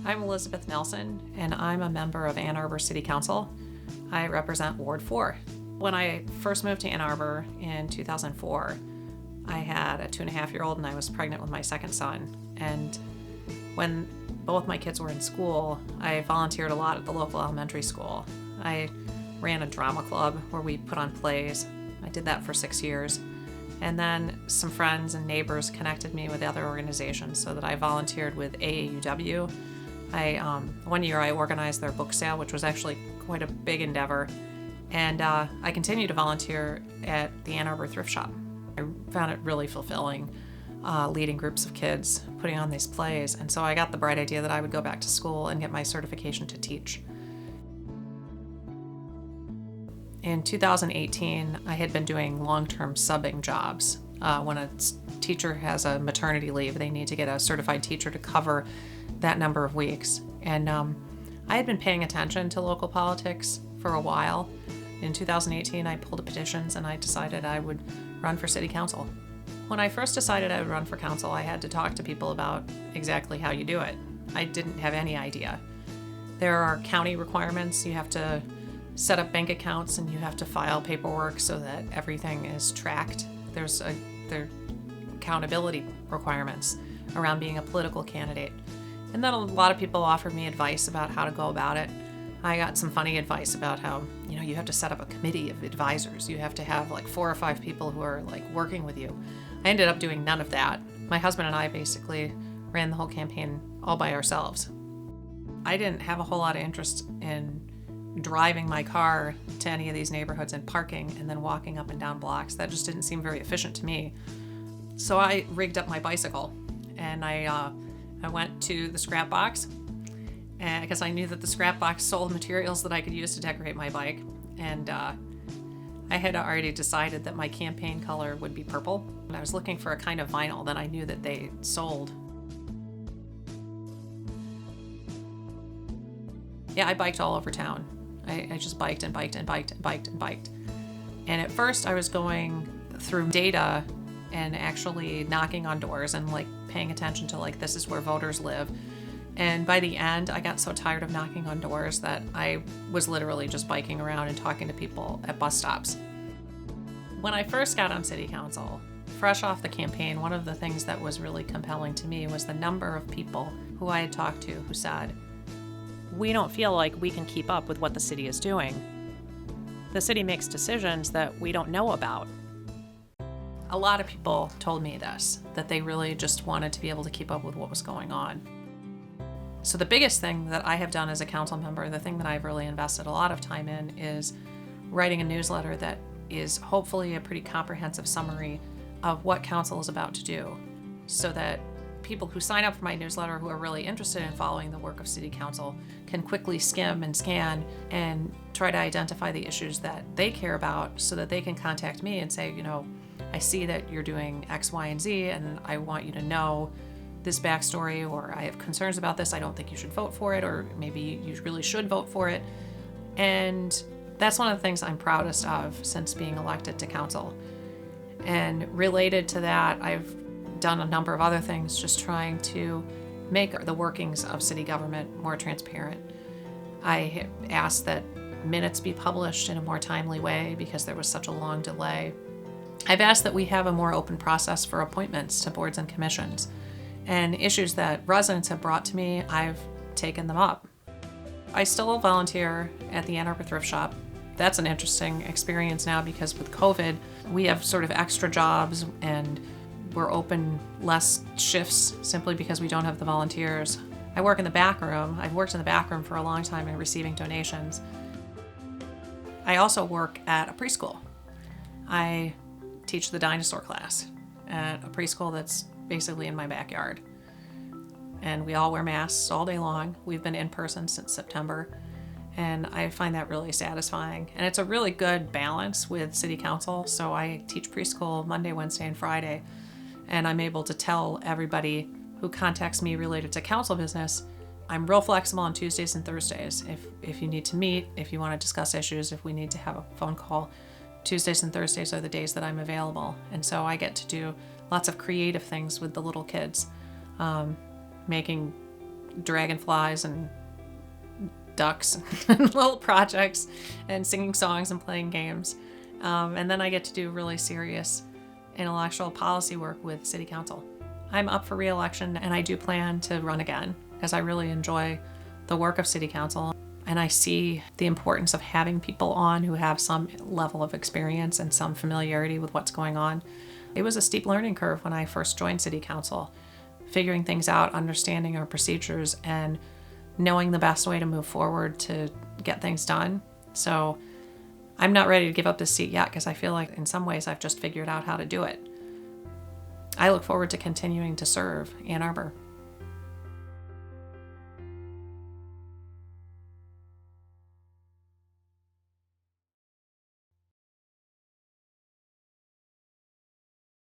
I'm Elizabeth Nelson, and I'm a member of Ann Arbor City Council. I represent Ward 4. When I first moved to Ann Arbor in 2004, I had a 2.5-year-old and I was pregnant with my second son. And when both my kids were in school, I volunteered a lot at the local elementary school. I ran a drama club where we put on plays. I did that for 6 years. And then some friends and neighbors connected me with other organizations so that I volunteered with AAUW. One year I organized their book sale, which was actually quite a big endeavor. And I continued to volunteer at the Ann Arbor Thrift Shop. I found it really fulfilling, leading groups of kids, putting on these plays. And so I got the bright idea that I would go back to school and get my certification to teach. In 2018, I had been doing long-term subbing jobs. When a teacher has a maternity leave, they need to get a certified teacher to cover that number of weeks. And I had been paying attention to local politics for a while. In 2018, I pulled petitions and I decided I would run for city council. When I first decided I would run for council, I had to talk to people about exactly how you do it. I didn't have any idea. There are county requirements. You have to set up bank accounts and you have to file paperwork so that everything is tracked. There are accountability requirements around being a political candidate. And then a lot of people offered me advice about how to go about it. I got some funny advice about how, you have to set up a committee of advisors. You have to have like 4 or 5 people who are like working with you. I ended up doing none of that. My husband and I basically ran the whole campaign all by ourselves. I didn't have a whole lot of interest in driving my car to any of these neighborhoods and parking and then walking up and down blocks. That just didn't seem very efficient to me. So I rigged up my bicycle and I went to the scrap box because I knew that the scrap box sold materials that I could use to decorate my bike. And I had already decided that my campaign color would be purple. And I was looking for a kind of vinyl that I knew that they sold. Yeah, I biked all over town. I just biked and biked and biked and biked and biked. And at first I was going through data and actually knocking on doors and like paying attention to like, this is where voters live. And by the end, I got so tired of knocking on doors that I was literally just biking around and talking to people at bus stops. When I first got on city council, fresh off the campaign, one of the things that was really compelling to me was the number of people who I had talked to who said, "We don't feel like we can keep up with what the city is doing. The city makes decisions that we don't know about." A lot of people told me this, that they really just wanted to be able to keep up with what was going on. So the biggest thing that I have done as a council member, the thing that I've really invested a lot of time in, is writing a newsletter that is hopefully a pretty comprehensive summary of what council is about to do, so that people who sign up for my newsletter who are really interested in following the work of city council can quickly skim and scan and try to identify the issues that they care about so that they can contact me and say, I see that you're doing X, Y, and Z, and I want you to know this backstory, or I have concerns about this, I don't think you should vote for it, or maybe you really should vote for it. And that's one of the things I'm proudest of since being elected to council. And related to that, I've done a number of other things just trying to make the workings of city government more transparent. I asked that minutes be published in a more timely way because there was such a long delay. I've asked that we have a more open process for appointments to boards and commissions. And issues that residents have brought to me, I've taken them up. I still volunteer at the Ann Arbor Thrift Shop. That's an interesting experience now because with COVID, we have sort of extra jobs and we're open less shifts simply because we don't have the volunteers. I work in the back room. I've worked in the back room for a long time and receiving donations. I also work at a preschool. I teach the dinosaur class at a preschool that's basically in my backyard. And we all wear masks all day long. We've been in person since September. And I find that really satisfying. And it's a really good balance with city council. So I teach preschool Monday, Wednesday, and Friday. And I'm able to tell everybody who contacts me related to council business, I'm real flexible on Tuesdays and Thursdays. If you need to meet, if you want to discuss issues, if we need to have a phone call, Tuesdays and Thursdays are the days that I'm available. And so I get to do lots of creative things with the little kids, making dragonflies and ducks and little projects and singing songs and playing games. And then I get to do really serious intellectual policy work with City Council. I'm up for re-election, and I do plan to run again because I really enjoy the work of City Council. And I see the importance of having people on who have some level of experience and some familiarity with what's going on. It was a steep learning curve when I first joined City Council, figuring things out, understanding our procedures, and knowing the best way to move forward to get things done. So I'm not ready to give up this seat yet because I feel like in some ways I've just figured out how to do it. I look forward to continuing to serve Ann Arbor.